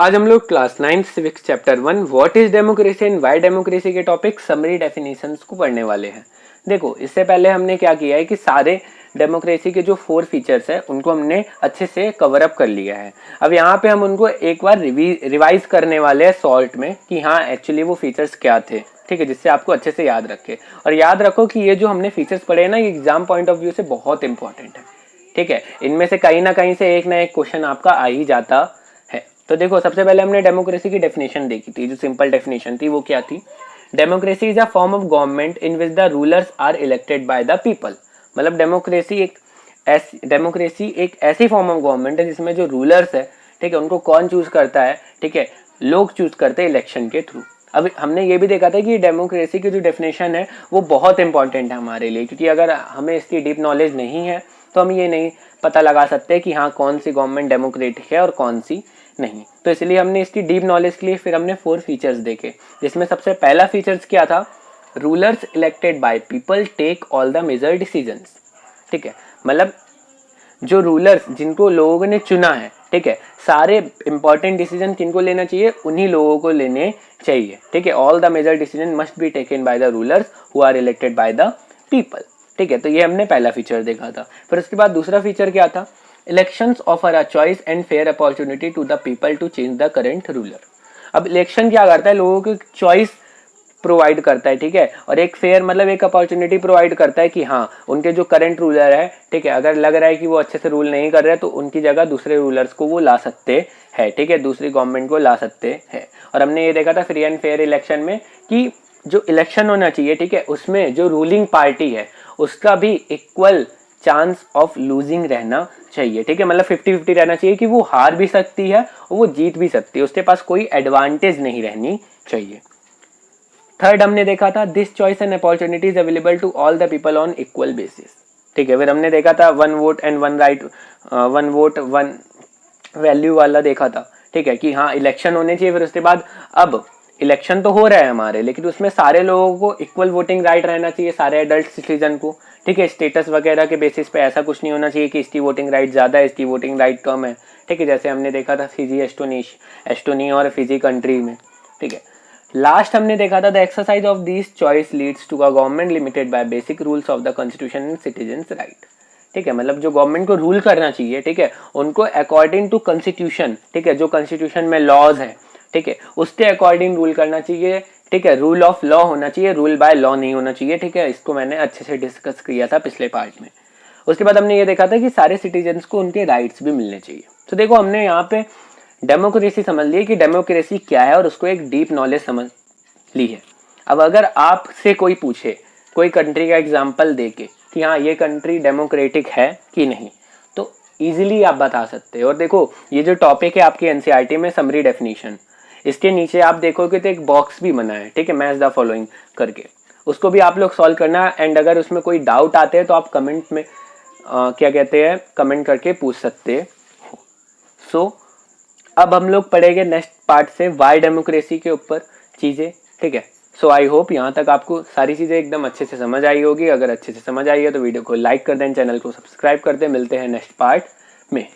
आज हम लोग class 9 civics chapter 1 what is democracy and why democracy के टॉपिक समरी डेफिनेशंस को पढ़ने वाले हैं। देखो, इससे पहले हमने क्या किया है कि सारे डेमोक्रेसी के जो 4 फीचर्स है उनको हमने अच्छे से कवर अप कर लिया है। अब यहाँ पे हम उनको एक बार रिवाइज करने वाले हैं शॉर्ट में कि हाँ एक्चुअली वो फीचर्स क्या थे, ठीक है, जिससे आपको अच्छे से याद रखे। और याद रखो कि ये जो हमने फीचर्स पढ़े हैं ना, ये एग्जाम पॉइंट ऑफ व्यू से बहुत इंपॉर्टेंट है, ठीक है। इनमें से कहीं ना कहीं से एक ना एक क्वेश्चन आपका आ ही जाता है। तो देखो, सबसे पहले हमने डेमोक्रेसी की डेफिनेशन देखी थी। जो सिंपल डेफिनेशन थी वो क्या थी? Democracy is a form of government in which the rulers are elected by the people. मतलब डेमोक्रेसी एक ऐसी फॉर्म ऑफ गवर्नमेंट है जिसमें जो रूलर्स है, ठीक है, उनको कौन चूज करता है? ठीक है, लोग चूज करते हैं इलेक्शन के थ्रू। अब हमने ये भी देखा था कि डेमोक्रेसी की जो डेफिनेशन है वो बहुत इंपॉर्टेंट है हमारे लिए, क्योंकि अगर हमें इसकी डीप नॉलेज नहीं है तो हम ये नहीं पता लगा सकते कि हाँ कौन सी गवर्नमेंट डेमोक्रेटिक है और कौन सी नहीं। तो इसलिए हमने इसकी डीप नॉलेज के लिए फिर हमने 4 फीचर्स देखे, जिसमें सबसे पहला फीचर्स क्या था? Rulers elected by people take all the major decisions. ठीक है, मतलब जो रूलर्स जिनको लोगों ने चुना है, ठीक है, सारे इंपॉर्टेंट डिसीजन किनको लेना चाहिए? उन्हीं लोगों को लेने चाहिए, ठीक है। All the major decision must be taken by the rulers who are elected by the people, ठीक है। तो ये हमने पहला फीचर देखा था। फिर उसके बाद दूसरा फीचर क्या था? Elections offer a choice and fair opportunity to the people to change the current ruler. अब इलेक्शन क्या करता है? लोगों को चॉइस प्रोवाइड करता है, ठीक है, और एक फेयर मतलब एक अपॉर्चुनिटी प्रोवाइड करता है कि हाँ उनके जो करंट रूलर है, ठीक है, अगर लग रहा है कि वो अच्छे से रूल नहीं कर रहे तो उनकी जगह दूसरे रूलर्स को वो ला सकते हैं, ठीक है, दूसरी गवर्नमेंट को ला सकते हैं। और हमने ये देखा था फ्री एंड फेयर इलेक्शन में कि जो इलेक्शन होना चाहिए, ठीक है, उसमें जो रूलिंग पार्टी है उसका भी इक्वल चांस ऑफ लूजिंग रहना चाहिए, ठीक है, मतलब 50-50 रहना चाहिए कि वो हार भी सकती है और वो जीत भी सकती है, उसके पास कोई एडवांटेज नहीं रहनी चाहिए। थर्ड हमने देखा था this choice and opportunities available to all the people on equal basis, ठीक है। फिर हमने देखा था 1 vote and 1 right, 1 vote 1 value वाला देखा था, ठीक है, कि हाँ इलेक्शन होने चाहिए। फिर उसके बाद अब इलेक्शन तो हो रहा है हमारे, लेकिन उसमें सारे लोगों को इक्वल वोटिंग राइट रहना चाहिए, सारे एडल्ट सिटीजन को, ठीक है। स्टेटस वगैरह के बेसिस पे ऐसा कुछ नहीं होना चाहिए कि इसकी वोटिंग राइट ज्यादा है, इसकी वोटिंग राइट कम है, ठीक है, जैसे हमने देखा था फिजी एस्टोनी और फिजी कंट्री में, ठीक है। लास्ट हमने देखा था the exercise of this choice leads to a government limited by basic rules of the constitution and citizens right, ठीक है, मतलब जो गवर्नमेंट को रूल करना चाहिए, ठीक है, उनको अकॉर्डिंग टू कॉन्स्टिट्यूशन, ठीक है, जो कॉन्स्टिट्यूशन में लॉज है, ठीक है, उसके अकॉर्डिंग रूल करना चाहिए, ठीक है, रूल ऑफ लॉ होना चाहिए, रूल बाय लॉ नहीं होना चाहिए, ठीक है। इसको मैंने अच्छे से डिस्कस किया था पिछले पार्ट में। उसके बाद हमने ये देखा था कि सारे सिटीजन्स को उनके राइट्स भी मिलने चाहिए। तो देखो, हमने यहाँ पे डेमोक्रेसी समझ ली कि डेमोक्रेसी क्या है और उसको एक डीप नॉलेज समझ ली है। अब अगर आपसे कोई पूछे, कोई कंट्री का एग्जांपल देके कि हाँ ये कंट्री डेमोक्रेटिक है कि नहीं, तो इजीली आप बता सकते हैं। और देखो, ये जो टॉपिक है आपकी एनसीईआरटी में समरी डेफिनेशन, इसके नीचे आप देखोगे तो एक बॉक्स भी बना है, ठीक है, मैच द फॉलोइंग करके, उसको भी आप लोग सॉल्व करना। एंड अगर उसमें कोई डाउट आते हैं तो आप कमेंट में क्या कहते हैं, कमेंट करके पूछ सकते हो। सो अब हम लोग पढ़ेंगे नेक्स्ट पार्ट से वाई डेमोक्रेसी के ऊपर चीजें, ठीक है। सो आई होप यहाँ तक आपको सारी चीजें एकदम अच्छे से समझ आई होगी। अगर अच्छे से समझ आई है तो वीडियो को लाइक कर दें, चैनल को सब्सक्राइब कर दें। मिलते हैं नेक्स्ट पार्ट में।